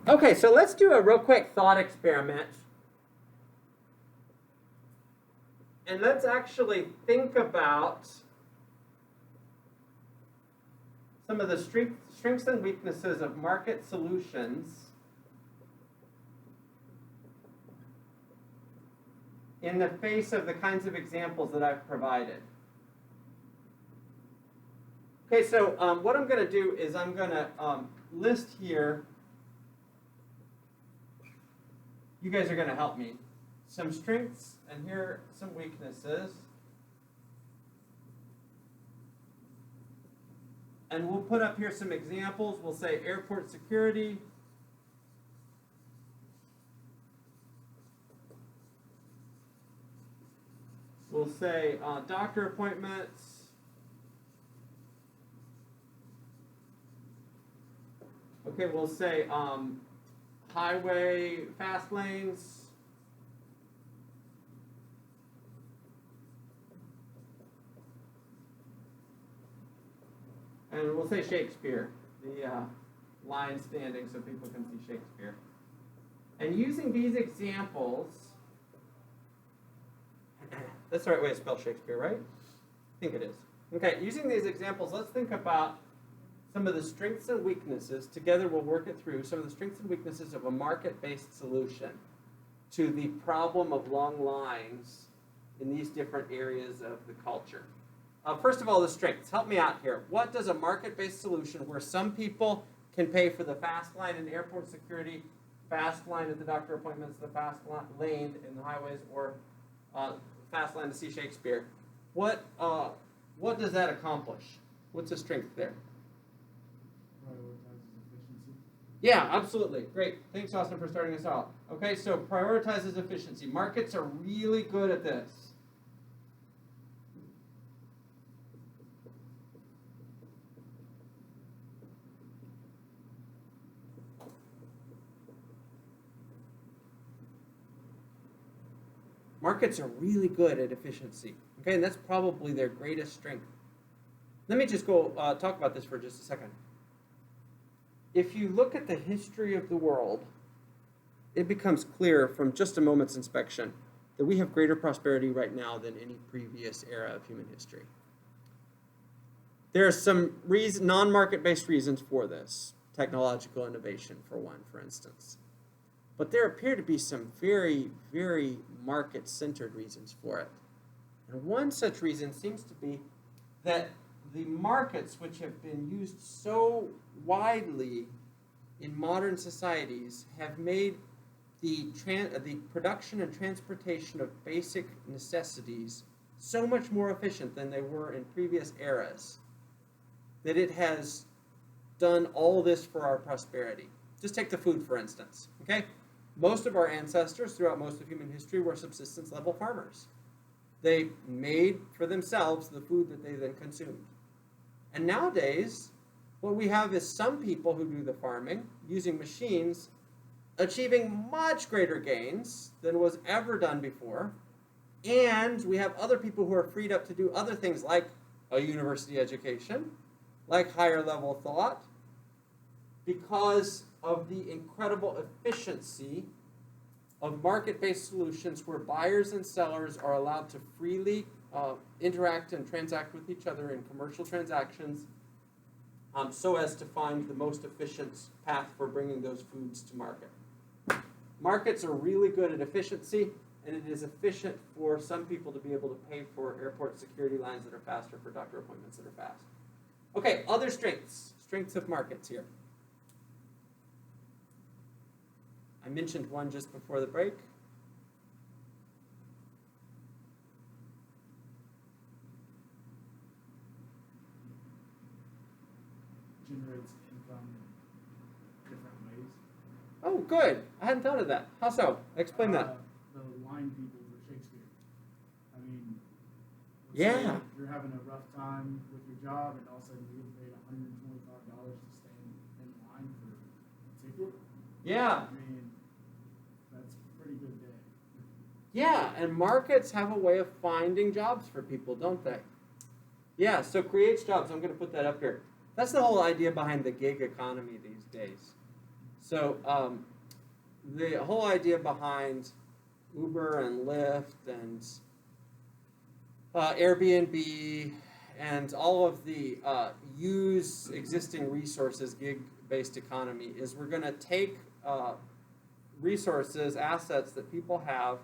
Okay, so let's do a real quick thought experiment. And let's actually think about some of the strengths and weaknesses of market solutions in the face of the kinds of examples that I've provided. Okay, so what I'm going to do is I'm going to list here, you guys are going to help me, some strengths and here are some weaknesses. And we'll put up here some examples. We'll say airport security. We'll say doctor appointments. Okay, we'll say highway fast lanes. And we'll say Shakespeare, the line standing so people can see Shakespeare. And using these examples, that's the right way to spell Shakespeare, right? I think it is. Okay, using these examples, let's think about some of the strengths and weaknesses. Together we'll work it through some of the strengths and weaknesses of a market-based solution to the problem of long lines in these different areas of the culture. First of all, the strengths. Help me out here. What does a market-based solution where some people can pay for the fast line in airport security, fast line at the doctor appointments, the fast lane in the highways, or fast line to see Shakespeare, what does that accomplish? What's the strength there? Prioritizes efficiency. Yeah, absolutely. Great. Thanks, Austin, for starting us out. Okay, so prioritizes efficiency. Markets are really good at this. Markets are really good at efficiency. Okay, and that's probably their greatest strength. Let me just go talk about this for just a second. If you look at the history of the world, it becomes clear from just a moment's inspection that we have greater prosperity right now than any previous era of human history. There are some non-market-based reasons for this. Technological innovation, for one, for instance. But there appear to be some very, very market-centered reasons for it. And one such reason seems to be that the markets, which have been used so widely in modern societies, have made the production and transportation of basic necessities so much more efficient than they were in previous eras, that it has done all this for our prosperity. Just take the food, for instance, okay? Most of our ancestors throughout most of human history were subsistence level farmers. They made for themselves the food that they then consumed. And nowadays, what we have is some people who do the farming using machines, achieving much greater gains than was ever done before. And we have other people who are freed up to do other things like a university education, like higher level thought, because of the incredible efficiency of market-based solutions where buyers and sellers are allowed to freely interact and transact with each other in commercial transactions so as to find the most efficient path for bringing those foods to market. Markets are really good at efficiency, and it is efficient for some people to be able to pay for airport security lines that are faster, for doctor appointments that are fast. Okay, other strengths of markets here. I mentioned one just before the break. Generates income in different ways. Oh, good. I hadn't thought of that. How so? Explain that. The line people for Shakespeare. I mean, Yeah. say you're having a rough time with your job, and all of a sudden you get paid $125 to stand in line for a ticket. Yeah. I mean, that's a pretty good day. Yeah, and markets have a way of finding jobs for people, don't they? Yeah, so creates jobs. I'm going to put that up here. That's the whole idea behind the gig economy these days. So the whole idea behind Uber and Lyft and Airbnb and all of the use existing resources, gig-based economy, is we're going to take resources, assets that people have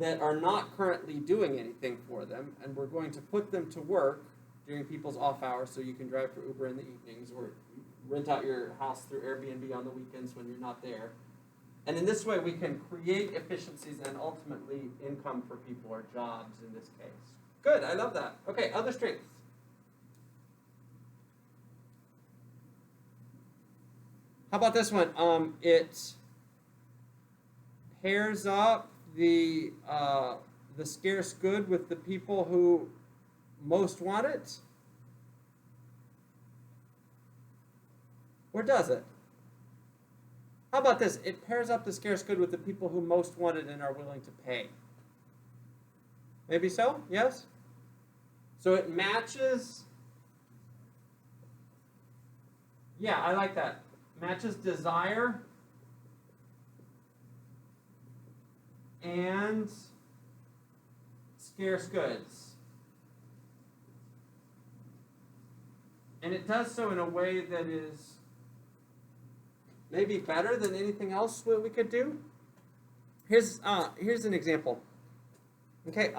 that are not currently doing anything for them, and we're going to put them to work during people's off hours so you can drive for Uber in the evenings or rent out your house through Airbnb on the weekends when you're not there. And in this way, we can create efficiencies and ultimately income for people or jobs in this case. Good, I love that. Okay, other strengths. How about this one? It pairs up the scarce good with the people who most want it? Or does it? How about this? It pairs up the scarce good with the people who most want it and are willing to pay. Maybe so? Yes? So it matches. Yeah, I like that. Matches desire and scarce goods. And it does so in a way that is maybe better than anything else that we could do. Here's an example. Okay,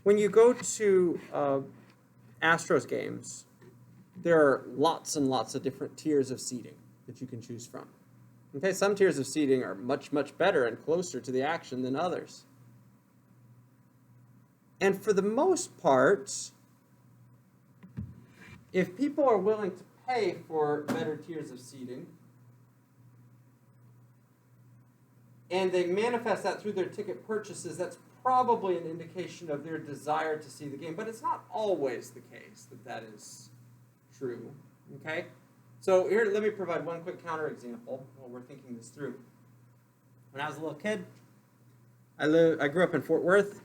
when you go to Astros games, there are lots and lots of different tiers of seating that you can choose from. Okay, some tiers of seating are much, much better and closer to the action than others. And for the most part, if people are willing to pay for better tiers of seating, and they manifest that through their ticket purchases, that's probably an indication of their desire to see the game. But it's not always the case that that is true. Okay? So here, let me provide one quick counterexample while we're thinking this through. When I was a little kid, I grew up in Fort Worth,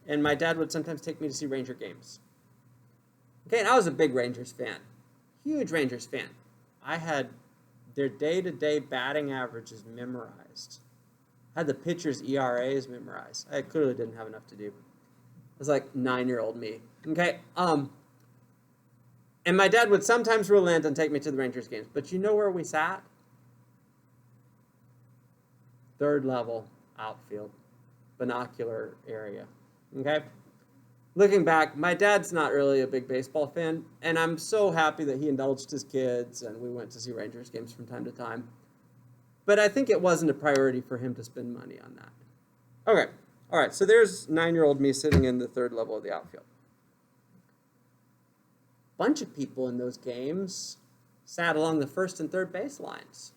and my dad would sometimes take me to see Ranger games. Okay, and I was a big Rangers fan. Huge Rangers fan. I had their day-to-day batting averages memorized. I had the pitchers' ERAs memorized. I clearly didn't have enough to do. It was like 9-year-old me. Okay, and my dad would sometimes relent and take me to the Rangers games. But you know where we sat? Third level outfield, binocular area. Okay? Looking back, my dad's not really a big baseball fan, and I'm so happy that he indulged his kids and we went to see Rangers games from time to time. But I think it wasn't a priority for him to spend money on that. Okay, all right, so there's 9-year-old me sitting in the third level of the outfield. Bunch of people in those games sat along the first and third base lines.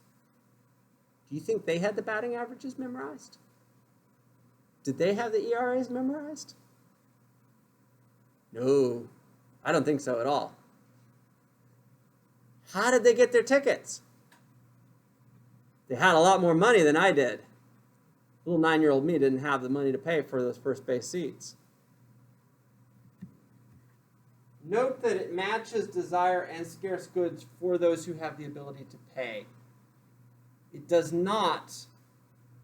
Do you think they had the batting averages memorized? Did they have the ERAs memorized? No, I don't think so at all. How did they get their tickets? They had a lot more money than I did. Little 9-year-old me didn't have the money to pay for those first base seats. Note that it matches desire and scarce goods for those who have the ability to pay. It does not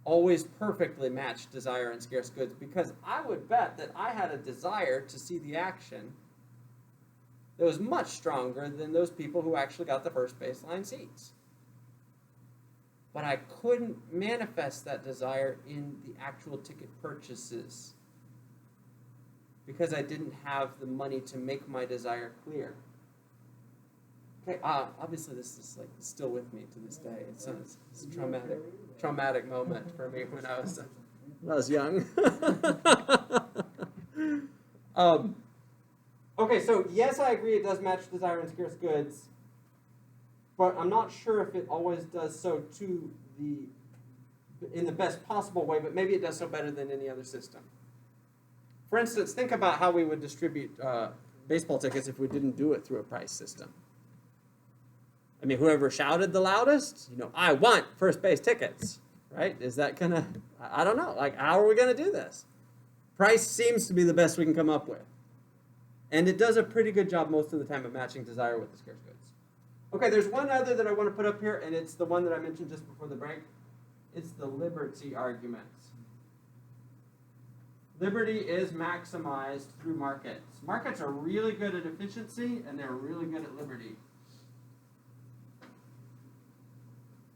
always perfectly match desire and scarce goods, because I would bet that I had a desire to see the action that was much stronger than those people who actually got the first baseline seats. But I couldn't manifest that desire in the actual ticket purchases because I didn't have the money to make my desire clear. Okay, obviously this is like still with me to this day. It's a traumatic moment for me when I was young. Okay, so yes, I agree it does match desire and scarce goods, but I'm not sure if it always does so in the best possible way, but maybe it does so better than any other system. For instance, think about how we would distribute baseball tickets if we didn't do it through a price system. I mean, whoever shouted the loudest, I want first base tickets, right? Is that gonna, I don't know, like, how are we gonna do this? Price seems to be the best we can come up with. And it does a pretty good job most of the time of matching desire with the scarce goods. Okay, there's one other that I want to put up here, and it's the one that I mentioned just before the break. It's the liberty argument. Liberty is maximized through markets. Markets are really good at efficiency, and they're really good at liberty.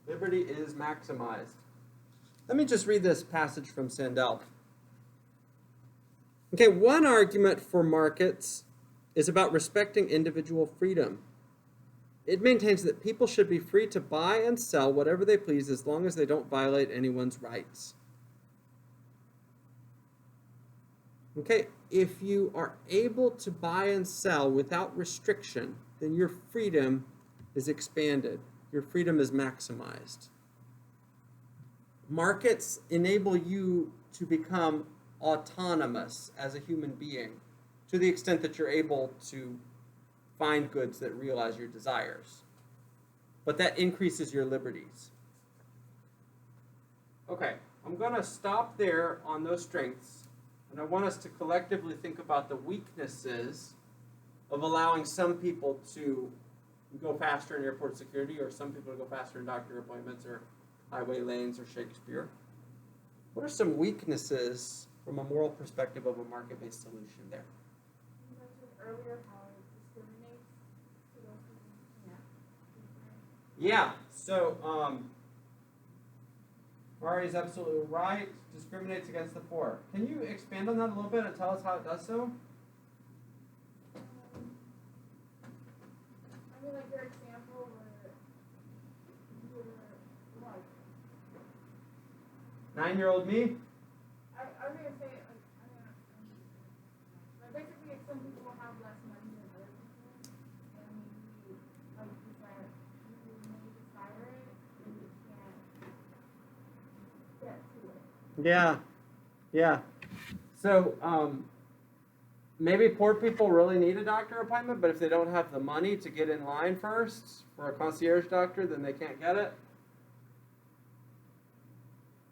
Liberty is maximized. Let me just read this passage from Sandel. Okay, one argument for markets is about respecting individual freedom. It maintains that people should be free to buy and sell whatever they please as long as they don't violate anyone's rights. Okay, if you are able to buy and sell without restriction, then your freedom is expanded. Your freedom is maximized. Markets enable you to become autonomous as a human being to the extent that you're able to find goods that realize your desires. But that increases your liberties. Okay, I'm going to stop there on those strengths, and I want us to collectively think about the weaknesses of allowing some people to go faster in airport security, or some people to go faster in doctor appointments, or highway lanes, or Shakespeare. What are some weaknesses from a moral perspective of a market-based solution there? You mentioned earlier how it discriminates to those who can't. Yeah, so Mari is absolutely right. Discriminates against the poor. Can you expand on that a little bit and tell us how it does so? I mean, like your example where you're like, 9-year-old me? I was gonna say, like basically, if some people have less money than other people, and maybe, like you said, you may desire it, and you can't get to it. Yeah. So maybe poor people really need a doctor appointment, but if they don't have the money to get in line first for a concierge doctor, then they can't get it.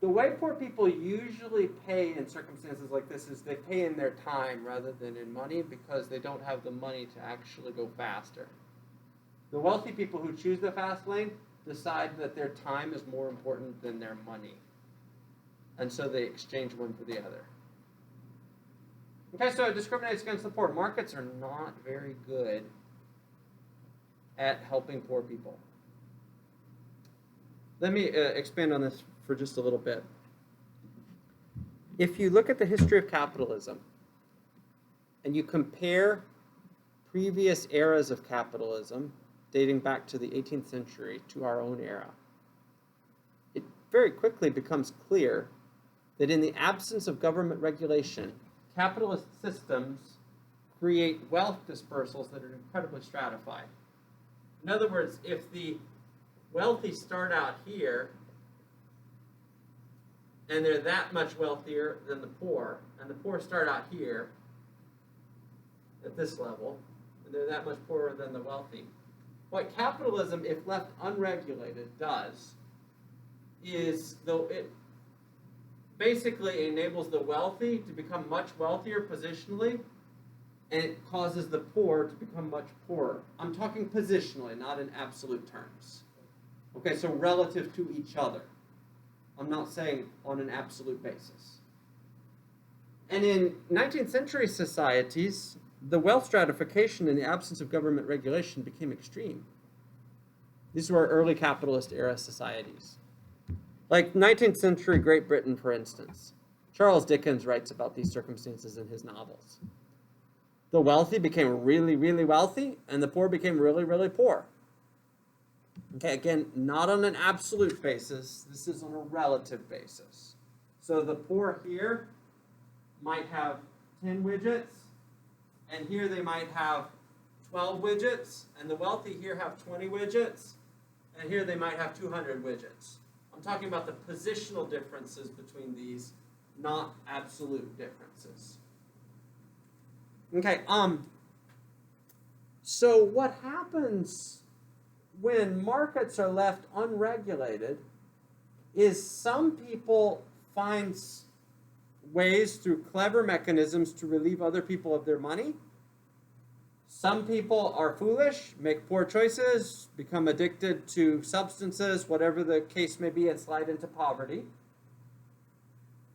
The way poor people usually pay in circumstances like this is they pay in their time rather than in money because they don't have the money to actually go faster. The wealthy people who choose the fast lane decide that their time is more important than their money. And so they exchange one for the other. Okay, so it discriminates against the poor. Markets are not very good at helping poor people. Let me expand on this for just a little bit. If you look at the history of capitalism and you compare previous eras of capitalism dating back to the 18th century to our own era, it very quickly becomes clear that in the absence of government regulation, capitalist systems create wealth dispersals that are incredibly stratified. In other words, if the wealthy start out here, and they're that much wealthier than the poor, and the poor start out here at this level, and they're that much poorer than the wealthy. What capitalism, if left unregulated, does is though it basically enables the wealthy to become much wealthier positionally, and it causes the poor to become much poorer. I'm talking positionally, not in absolute terms. Okay, so relative to each other. I'm not saying on an absolute basis. And in 19th century societies, the wealth stratification in the absence of government regulation became extreme. These were early capitalist era societies. Like 19th century Great Britain, for instance. Charles Dickens writes about these circumstances in his novels. The wealthy became really, really wealthy, and the poor became really, really poor. Okay, again, not on an absolute basis. This is on a relative basis. So the poor here might have 10 widgets, and here they might have 12 widgets, and the wealthy here have 20 widgets, and here they might have 200 widgets. I'm talking about the positional differences between these, not absolute differences. Okay, so what happens when markets are left unregulated is some people find ways through clever mechanisms to relieve other people of their money. Some people are foolish, make poor choices, become addicted to substances, whatever the case may be, and slide into poverty.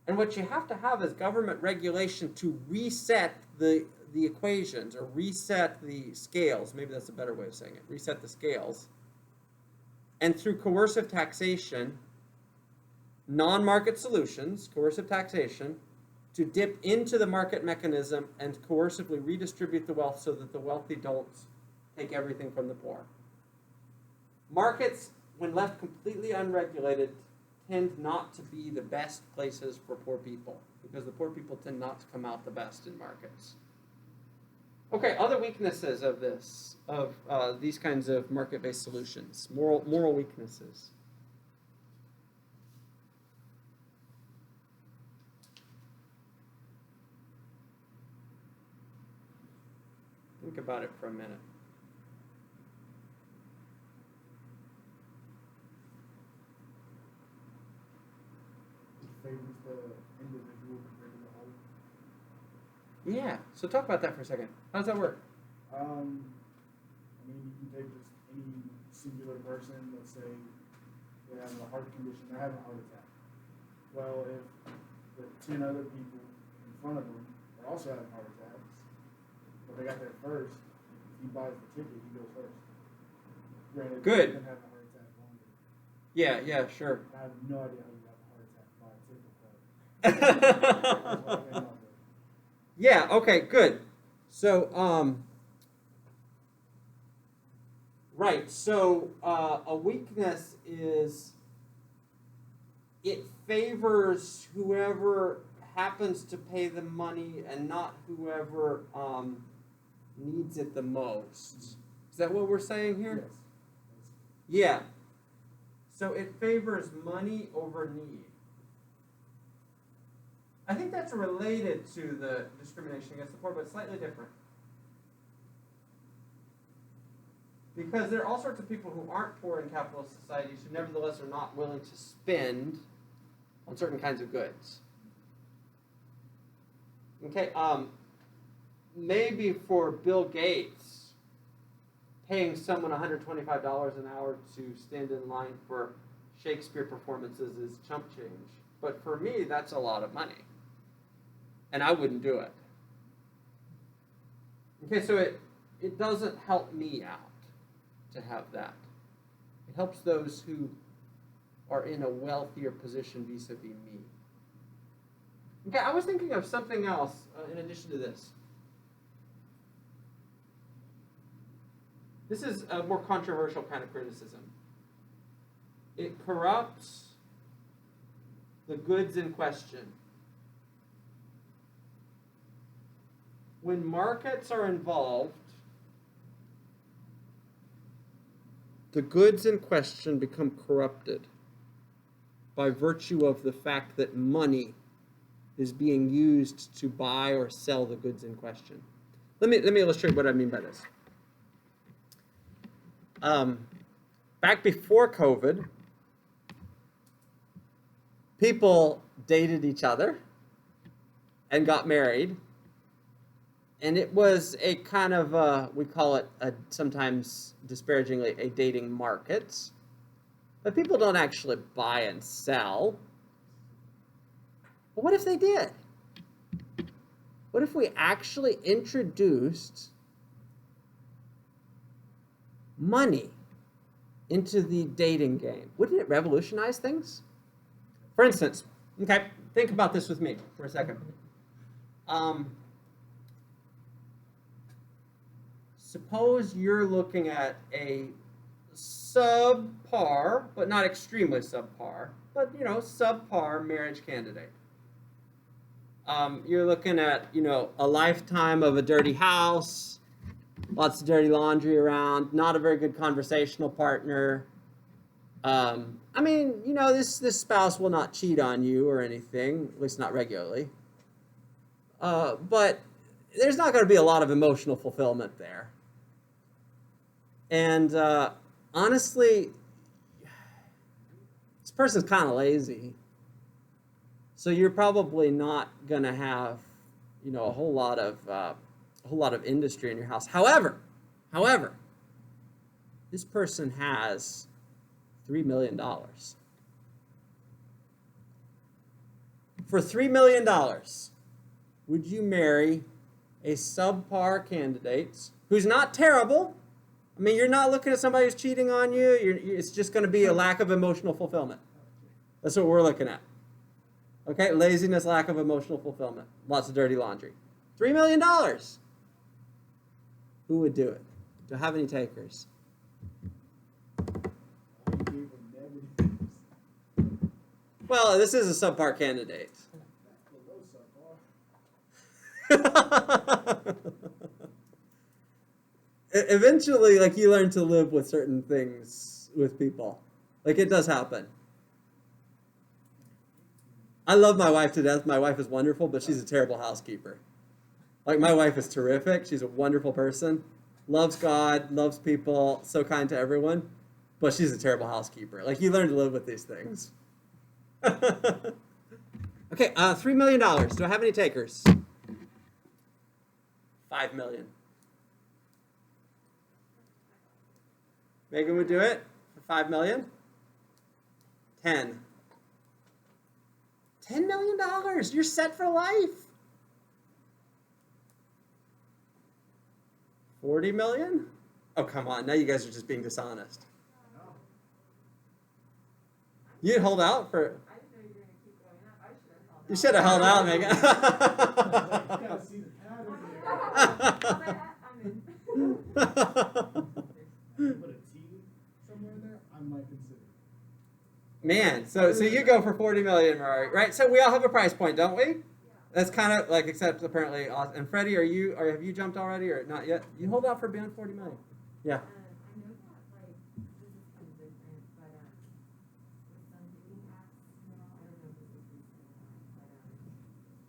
And what you have to have is government regulation to reset the equations, or reset the scales. Maybe that's a better way of saying it. Reset the scales. And through coercive taxation, non-market solutions, coercive taxation, to dip into the market mechanism and coercively redistribute the wealth so that the wealthy don't take everything from the poor. Markets, when left completely unregulated, tend not to be the best places for poor people, because the poor people tend not to come out the best in markets. Okay, other weaknesses of this, of these kinds of market-based solutions, moral weaknesses. Think about it for a minute. It favors the individual compared to the whole. Yeah, so talk about that for a second. How does that work? I mean, you can take just any singular person, let's say they have a heart condition, they're having a heart attack. Well, if the 10 other people in front of them are also having heart attacks, but they got there first, if he buys the ticket, he goes first. Granted, Good. He's been having a heart attack longer. Yeah, sure. I have no idea how you got a heart attack by a ticket, but that's what I came up with. Yeah, okay, good. So, right, so a weakness is it favors whoever happens to pay the money and not whoever needs it the most. Is that what we're saying here? Yes. Yeah. So it favors money over need. I think that's related to the discrimination against the poor, but slightly different. Because there are all sorts of people who aren't poor in capitalist societies who nevertheless are not willing to spend on certain kinds of goods. Okay, maybe for Bill Gates, paying someone $125 an hour to stand in line for Shakespeare performances is chump change. But for me, that's a lot of money. And I wouldn't do it. Okay, so it doesn't help me out to have that. It helps those who are in a wealthier position vis-a-vis me. Okay, I was thinking of something else in addition to this. This is a more controversial kind of criticism. It corrupts the goods in question. When markets are involved, the goods in question become corrupted by virtue of the fact that money is being used to buy or sell the goods in question. Let me illustrate what I mean by this. Back before COVID, people dated each other and got married. And it was a kind of, we call it sometimes disparagingly, a dating market. But people don't actually buy and sell. But what if they did? What if we actually introduced money into the dating game? Wouldn't it revolutionize things? For instance, okay, think about this with me for a second. Suppose you're looking at a subpar, but not extremely subpar, but subpar marriage candidate. You're looking at, a lifetime of a dirty house, lots of dirty laundry around, not a very good conversational partner. This spouse will not cheat on you or anything, at least not regularly. But there's not going to be a lot of emotional fulfillment there. And honestly, this person's kind of lazy. So you're probably not going to have, a whole lot of a whole lot of industry in your house. However, this person has $3 million. For $3 million, would you marry a subpar candidate who's not terrible? I mean, you're not looking at somebody who's cheating on you. It's just going to be a lack of emotional fulfillment. That's what we're looking at. Okay, laziness, lack of emotional fulfillment, lots of dirty laundry. $3 million. Who would do it? Do I have any takers? Well, this is a subpar candidate. Eventually, like, you learn to live with certain things with people. Like, it does happen. I love my wife to death. My wife is wonderful, but she's a terrible housekeeper. Like, my wife is terrific. She's a wonderful person. Loves God, loves people, so kind to everyone. But she's a terrible housekeeper. Like, you learn to live with these things. Okay, $3 million. Do I have any takers? $5 million. Megan would do it for $5 million. 10. $10 million. You're set for life. 40 million? Oh, come on. Now you guys are just being dishonest. You'd hold out for... I didn't know you were going to keep going up. I should have held out. You should have held out, Megan. You gotta see the pattern here. Put a T somewhere there, I might consider. Man, so you go for 40 million, Rory, right? So we all have a price point, don't we? That's kind of like, except apparently, and Freddie, have you jumped already or not yet? You hold out for beyond 40 million. Yeah. I know that, like, this is kind of different, but with some dating apps, I don't know if this is recent or not, but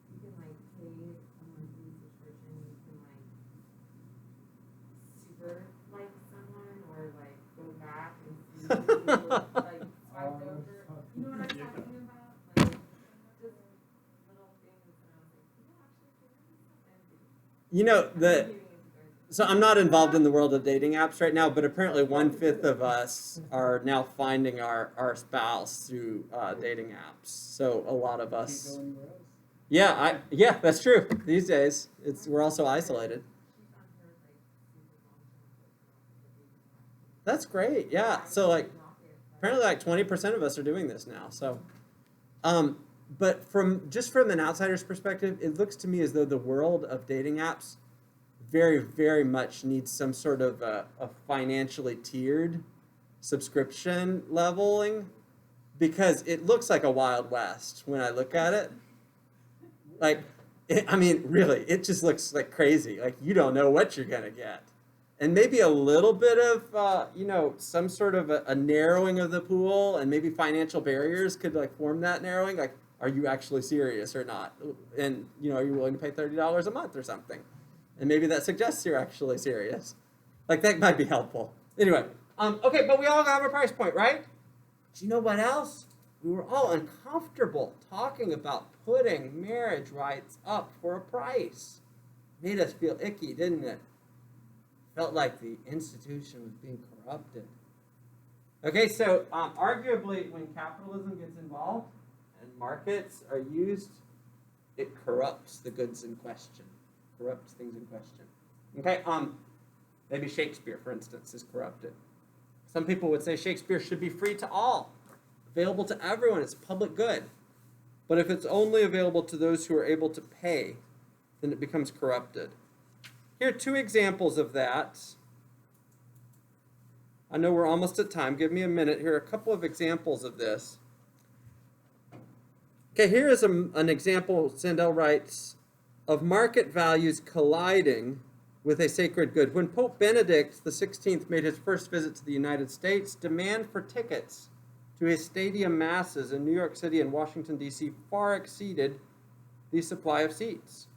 you can, like, pay a monthly subscription, you can, like, super like someone, or, like, go back and see who, like, swiped over. You know what I'm talking about? Like, just little things, and I was like, you know, actually, You know, so I'm not involved in the world of dating apps right now, but apparently 1/5 of us are now finding our spouse through dating apps. So a lot of us. Can't go anywhere else. Yeah, that's true. These days, we're also isolated. That's great. Yeah. So like, apparently like 20% of us are doing this now. So, but from an outsider's perspective, it looks to me as though the world of dating apps very, very much needs some sort of a financially tiered subscription leveling, because it looks like a Wild West when I look at it. Like, really, it just looks like crazy. Like, you don't know what you're going to get. And maybe a little bit of, some sort of a narrowing of the pool, and maybe financial barriers could, like, form that narrowing. Like, are you actually serious or not? And, are you willing to pay $30 a month or something? And maybe that suggests you're actually serious. Like, that might be helpful. Anyway, okay, but we all have a price point, right? Do you know what else? We were all uncomfortable talking about putting marriage rights up for a price. Made us feel icky, didn't it? Felt like the institution was being corrupted. Okay, so arguably when capitalism gets involved and markets are used, it corrupts the goods in question. Corrupts things in question. Okay, maybe Shakespeare, for instance, is corrupted. Some people would say Shakespeare should be free to all, available to everyone. It's public good. But if it's only available to those who are able to pay, then it becomes corrupted. Here are 2 examples of that. I know we're almost at time. Give me a minute. Here are a couple of examples of this. Okay, here is an example, Sandel writes, of market values colliding with a sacred good. When Pope Benedict XVI made his first visit to the United States, demand for tickets to his stadium masses in New York City and Washington, D.C. far exceeded the supply of seats.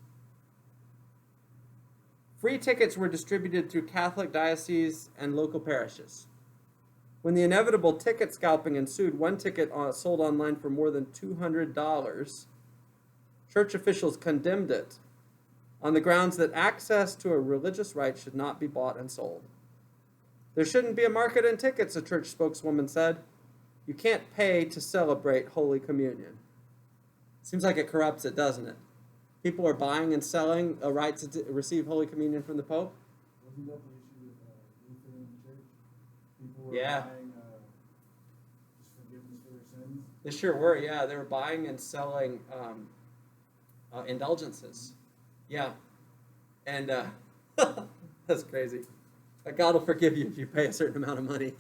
Free tickets were distributed through Catholic dioceses and local parishes. When the inevitable ticket scalping ensued, one ticket sold online for more than $200. Church officials condemned it. on the grounds that access to a religious right should not be bought and sold. There shouldn't be a market in tickets, a church spokeswoman said. You can't pay to celebrate Holy Communion. Seems like it corrupts it, doesn't it? People are buying and selling a right to receive Holy Communion from the Pope. Wasn't that the issue with Lutheran Church? People were Yeah. buying just forgiveness for their sins. They sure were, yeah. They were buying and selling indulgences. Yeah. And that's crazy. God will forgive you if you pay a certain amount of money.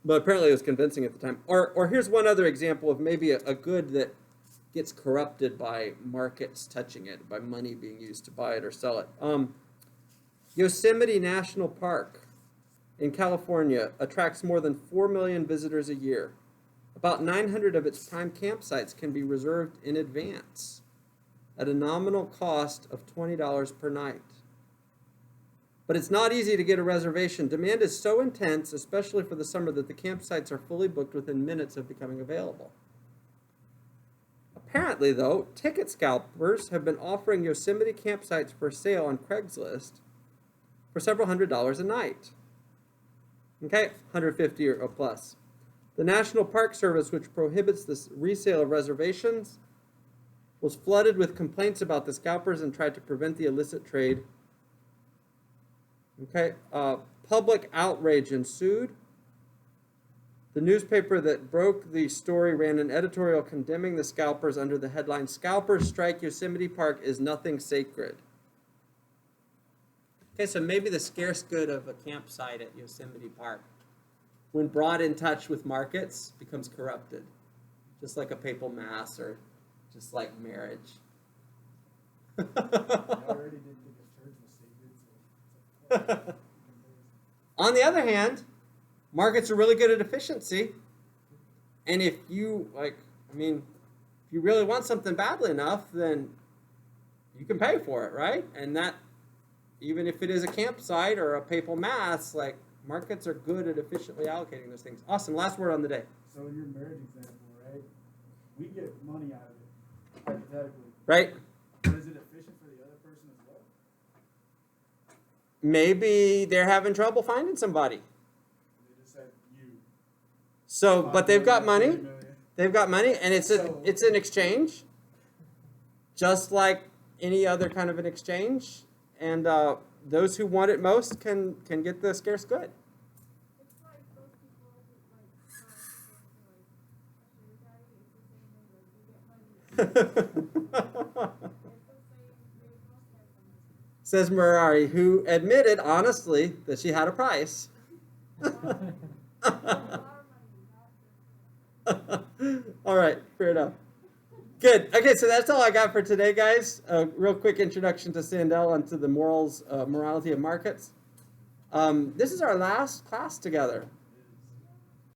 But apparently it was convincing at the time. Or here's one other example of maybe a good that gets corrupted by markets touching it, by money being used to buy it or sell it. Yosemite National Park in California attracts more than 4 million visitors a year. About 900 of its prime campsites can be reserved in advance at a nominal cost of $20 per night. But it's not easy to get a reservation. Demand is so intense, especially for the summer, that the campsites are fully booked within minutes of becoming available. Apparently, though, ticket scalpers have been offering Yosemite campsites for sale on Craigslist for several $100s a night. Okay, $150 or plus. The National Park Service, which prohibits the resale of reservations, was flooded with complaints about the scalpers and tried to prevent the illicit trade. Okay, public outrage ensued. The newspaper that broke the story ran an editorial condemning the scalpers under the headline, "Scalpers Strike Yosemite Park is Nothing Sacred." Okay, so maybe the scarce good of a campsite at Yosemite Park, when brought in touch with markets, becomes corrupted. Just like a papal mass or just like marriage. They already didn't think the church was sacred, so. On the other hand, markets are really good at efficiency. And if you, if you really want something badly enough, then you can pay for it, right? And that, even if it is a campsite or a papal mass, markets are good at efficiently allocating those things. Awesome. Last word on the day. So in your marriage example, right, we get money out of it, hypothetically. Right? But is it efficient for the other person as well? Maybe they're having trouble finding somebody. They just said you. So, but they've got 5 money. million, 30 million. They've got money, and it's an exchange, just like any other kind of an exchange. And those who want it most can get the scarce good. It's like those people who like sugar daddy, it's the same way like you get money. It's the same way most get from Says Murari, who admitted honestly that she had a price. All right, fair enough. Good. Okay, so that's all I got for today, guys. A real quick introduction to Sandel and to the morality of markets. This is our last class together.